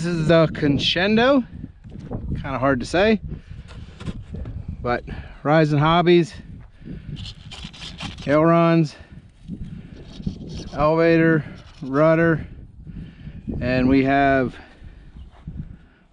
is the Conscendo. Kind of hard to say, but Horizon Hobbies, ailerons, elevator, rudder, and we have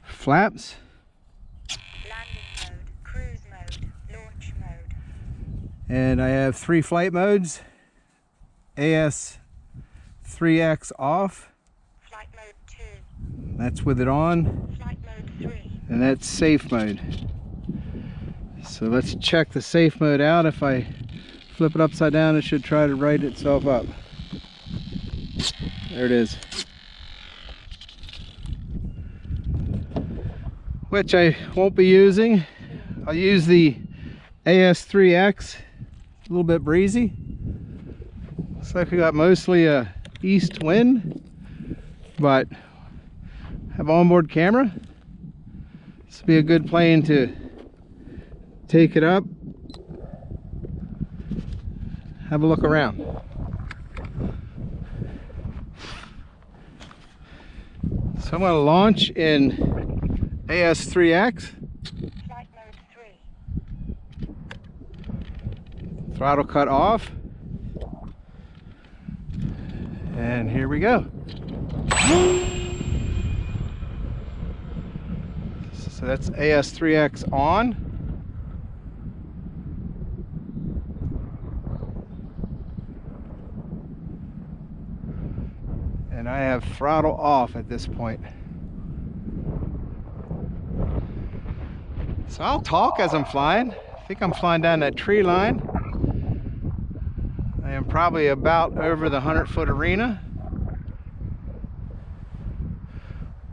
flaps, landing mode, cruise mode, launch mode, and I have 3 flight modes: AS3X off, flight mode 2, that's with it on, flight mode 3, and that's safe mode. So let's check the safe mode out. If I flip it upside down, it should try to right itself up. There it is. Which I won't be using. I'll use the AS3X. A little bit breezy. Looks like we got mostly a east wind, but have onboard camera. This will be a good plane to take it up, have a look around. So I'm going to launch in AS3X. flight mode 3, Throttle cut off. And here we go. So that's AS3X on. And I have throttle off at this point. So I'll talk as I'm flying. I think I'm flying down that tree line. I am probably about over the 100-foot arena.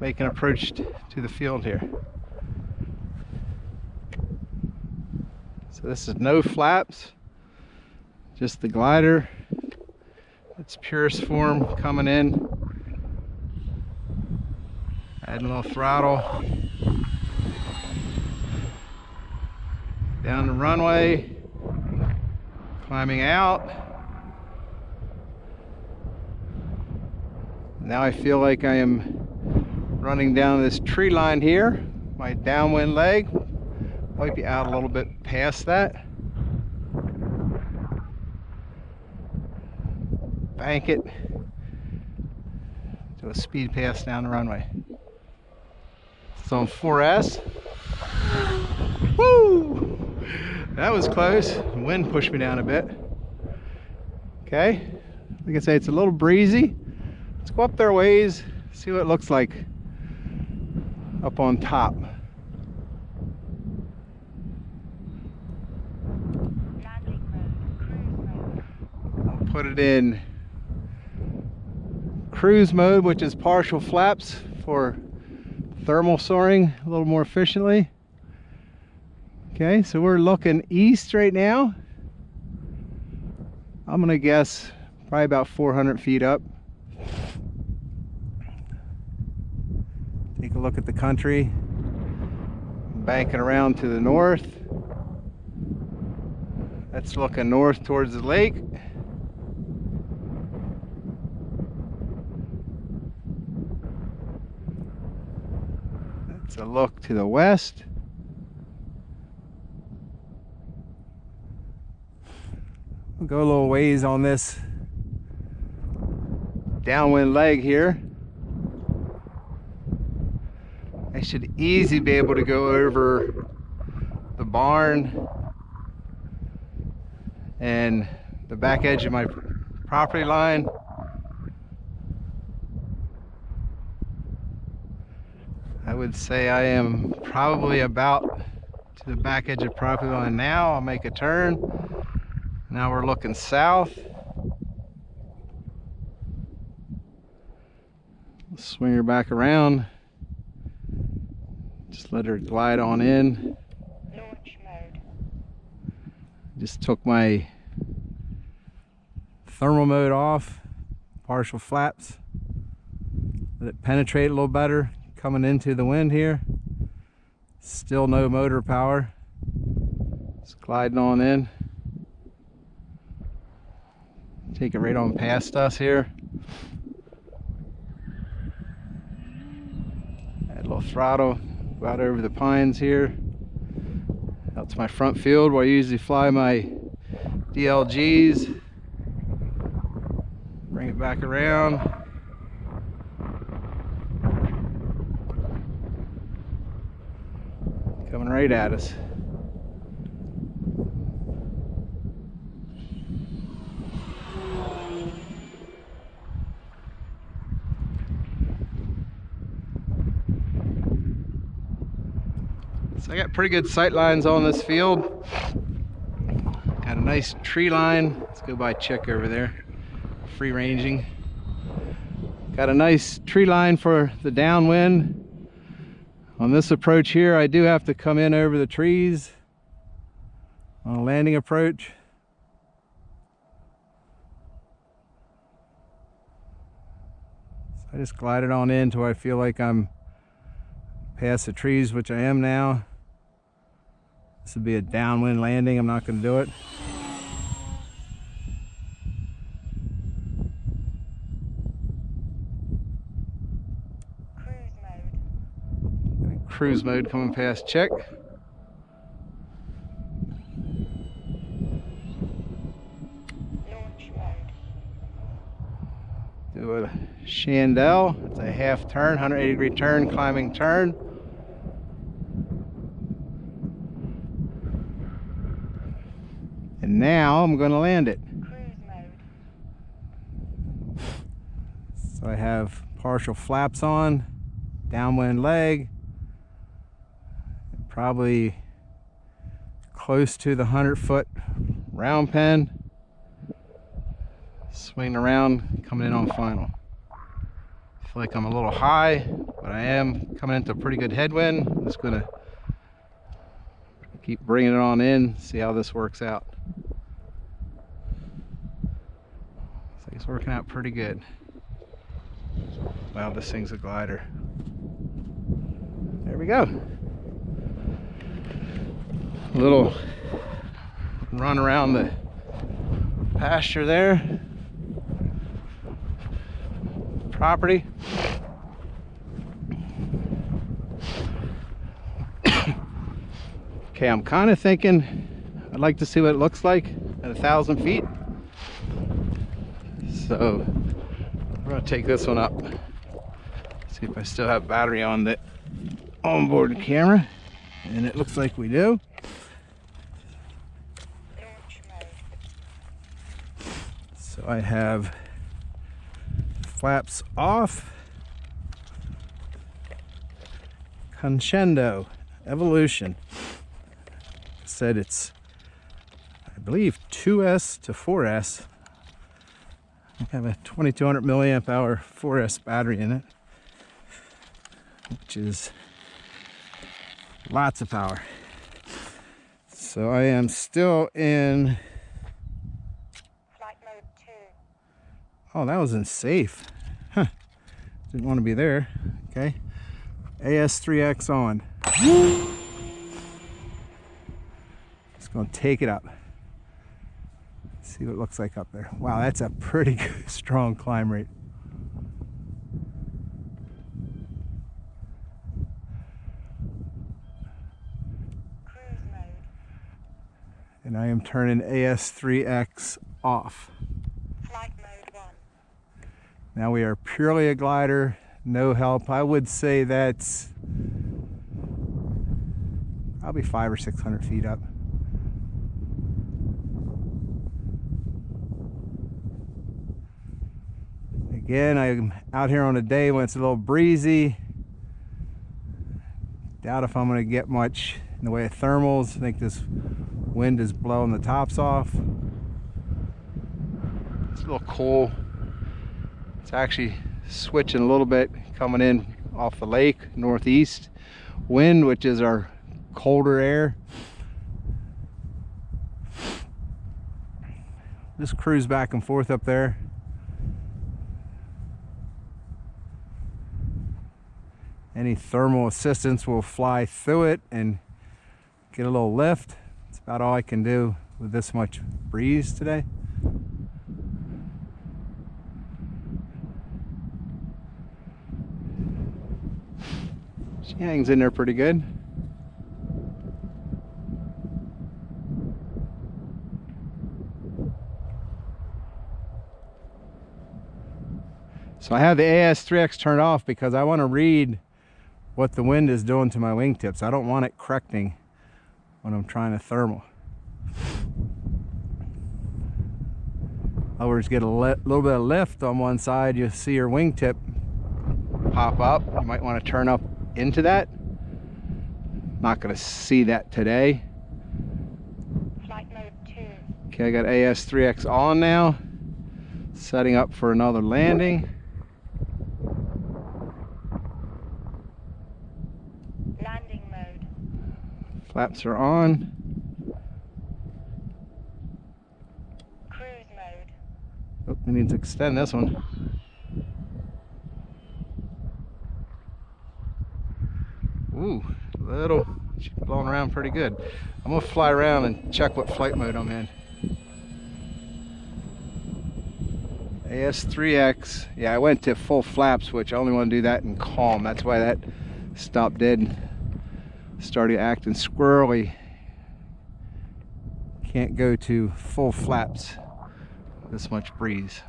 Making an approach to the field here. So this is no flaps, just the glider. Its purest form coming in. Adding a little throttle. Down the runway. Climbing out. Now I feel like I am running down this tree line here. My downwind leg might be out a little bit past that. Bank it. Do a speed pass down the runway. It's on 4S. Woo! That was close. The wind pushed me down a bit. Okay. Like I say, it's a little breezy. Let's go up there a ways, see what it looks like up on top. landing mode, cruise mode, I'll put it in cruise mode, which is partial flaps for thermal soaring a little more efficiently. Okay, so we're looking east right now. I'm gonna guess probably about 400 feet up. Take a look at the country. Banking around to the north. That's looking north towards the lake. That's a look to the west. We'll go a little ways on this downwind leg here. I should easily be able to go over the barn and the back edge of my property line. I would say I am probably about to the back edge of property line now. I'll make a turn. Now we're looking south. Swing her back around. Just let her glide on in. launch mode, Just took my thermal mode off, partial flaps. Let it penetrate a little better coming into the wind here. Still no motor power. Just gliding on in. Take it right on past us here. little throttle, go out over the pines here. Out to my front field where I usually fly my DLGs. Bring it back around. Coming right at us. So I got pretty good sight lines on this field. Got a nice tree line. Let's go by Chick over there. Free ranging. Got a nice tree line for the downwind. On this approach here, I do have to come in over the trees on a landing approach. So I just glided on in till I feel like I'm past the trees, which I am now. This would be a downwind landing. I'm not going to do it. Cruise mode coming past Check. Launch mode. Do a Chandelle. It's a half turn, 180-degree turn, climbing turn. And now I'm going to land it. Cruise mode. So I have partial flaps on, downwind leg. Probably close to the 100-foot round pen. Swing around, coming in on final. I feel like I'm a little high, but I am coming into a pretty good headwind. I'm just gonna keep bringing it on in, see how this works out. So it's working out pretty good. Wow, this thing's a glider. There we go. Little run around the pasture there. Property. Okay, I'm kind of thinking I'd like to see what it looks like at 1,000 feet. So we're gonna take this one up. See if I still have battery on the onboard camera, and it looks like we do. So I have flaps off. Conscendo Evolution. Said it's, I believe, 2S to 4S. I have a 2200 milliamp hour 4S battery in it, which is lots of power. So I am still in Flight mode 2. Oh, that was in safe. Huh. Didn't want to be there. Okay. AS3X on. Just going to take it up. See what it looks like up there. Wow, that's a pretty good, strong climb rate. Cruise mode. And I am turning AS3X off. Flight mode 1. Now we are purely a glider, no help. I would say that's probably 500 or 600 feet up. Again, I'm out here on a day when it's a little breezy. Doubt if I'm going to get much in the way of thermals. I think this wind is blowing the tops off. It's a little cool. It's actually switching a little bit, coming in off the lake, northeast wind, which is our colder air. Just cruise back and forth up there. Any thermal assistance will fly through it and get a little lift. That's about all I can do with this much breeze today. He hangs in there pretty good. So I have the AS3X turned off because I want to read what the wind is doing to my wingtips. I don't want it correcting when I'm trying to thermal. In other words, get a little bit of lift on one side, you see your wingtip pop up. You might want to turn up into that. Not going to see that today. Flight mode 2. Okay, I got AS3X on now. Setting up for another landing. Landing mode. Flaps are on. Cruise mode. Oh, we need to extend this one. Ooh, little, she's blowing around pretty good. I'm gonna fly around and check what flight mode I'm in. AS3X, yeah, I went to full flaps, which I only want to do that in calm. That's why that stopped dead. Started acting squirrely. Can't go to full flaps. This much breeze.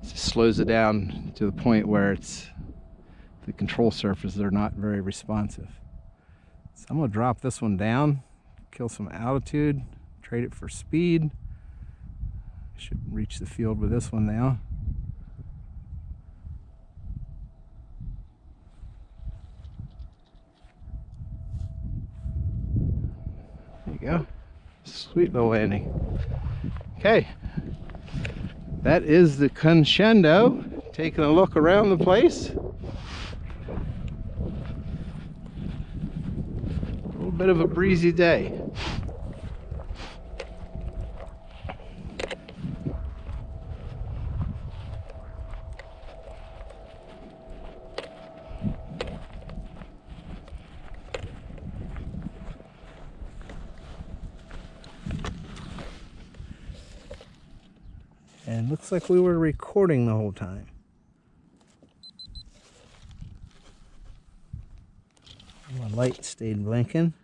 It just slows it down to the point where it's the control surfaces are not very responsive. So I'm going to drop this one down, kill some altitude, trade it for speed. Should reach the field with this one now. There you go. Sweet little landing. Okay. That is the Conscendo. Taking a look around the place. A little bit of a breezy day. And looks like we were recording the whole time. My light stayed blinking.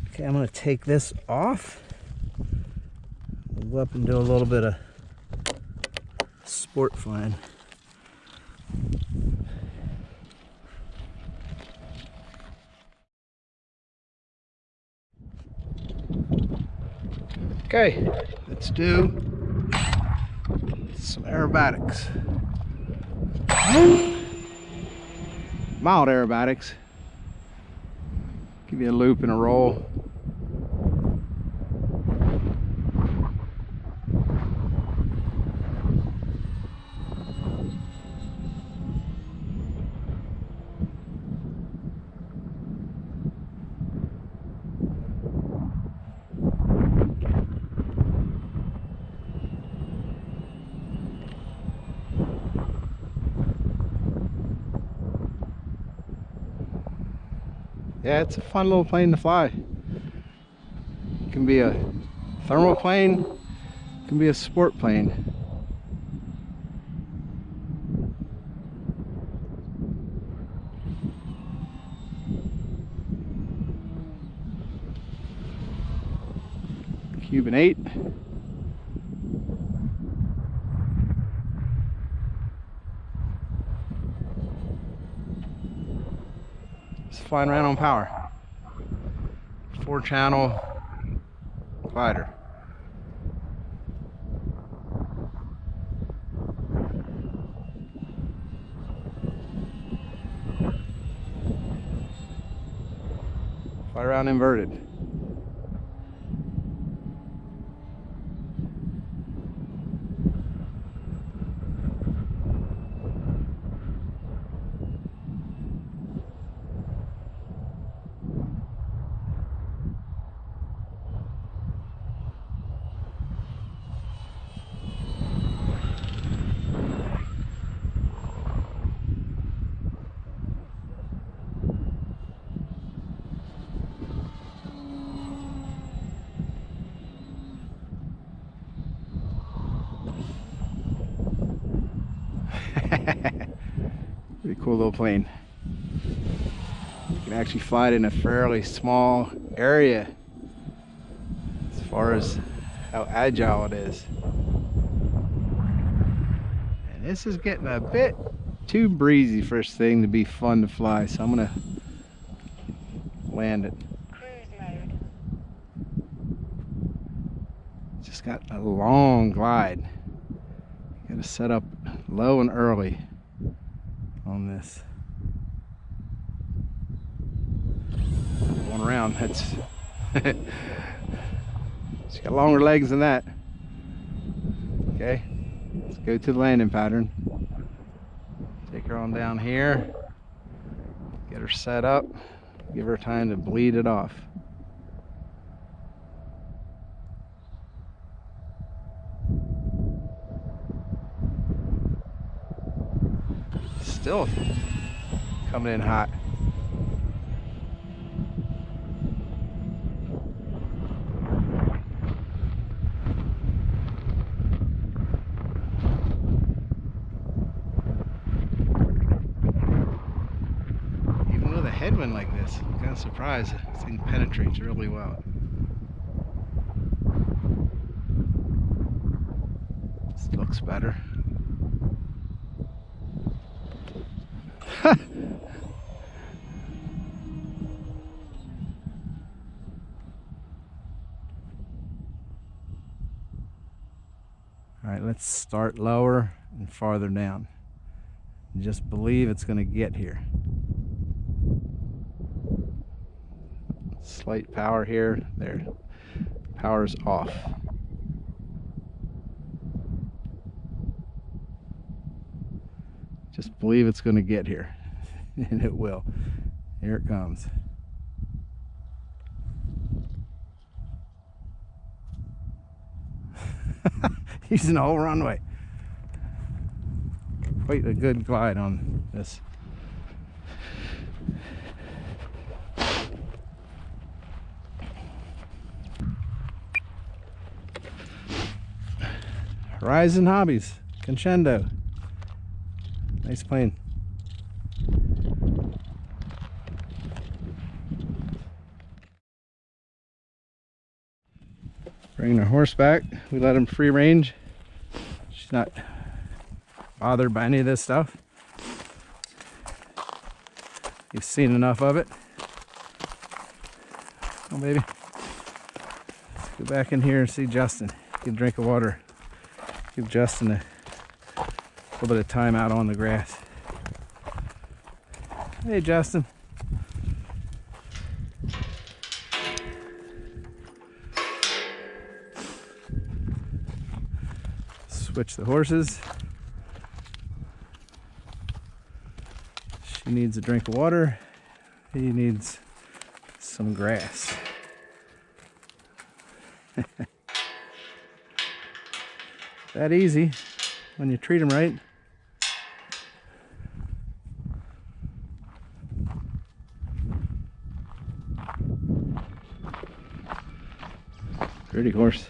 Okay, I'm going to take this off. We'll go up and do a little bit of sport flying. Okay, let's do some aerobatics. Mild aerobatics. Give you a loop and a roll. Yeah, it's a fun little plane to fly. It can be a thermal plane, it can be a sport plane. Cuban 8. Flying around on power. 4-channel glider. Fly around inverted. Pretty cool little plane. You can actually fly it in a fairly small area as far as how agile it is. And this is getting a bit too breezy for this thing to be fun to fly, so I'm gonna land it. Cruise mode. Just got a long glide. Gotta set up low and early on this. Going around, that's she's got longer legs than that. Okay, let's go to the landing pattern. Take her on down here, get her set up, give her time to bleed it off. Still coming in hot. Even with a headwind like this, I'm kind of surprised this thing penetrates really well. This looks better. All right, let's start lower and farther down. And just believe it's going to get here. Slight power here. There. Power's off. Just believe it's going to get here. And it will. Here it comes. Using the whole runway. Quite a good glide on this. Horizon Hobby Conscendo. Nice plane. Bringing our horse back. We let him free range. She's not bothered by any of this stuff. You've seen enough of it. Oh, baby. Let's go back in here and see Justin. Get a drink of water. Give Justin a little bit of time out on the grass. Hey, Justin. Switch the horses. She needs a drink of water. He needs some grass. That easy when you treat them right. Pretty horse.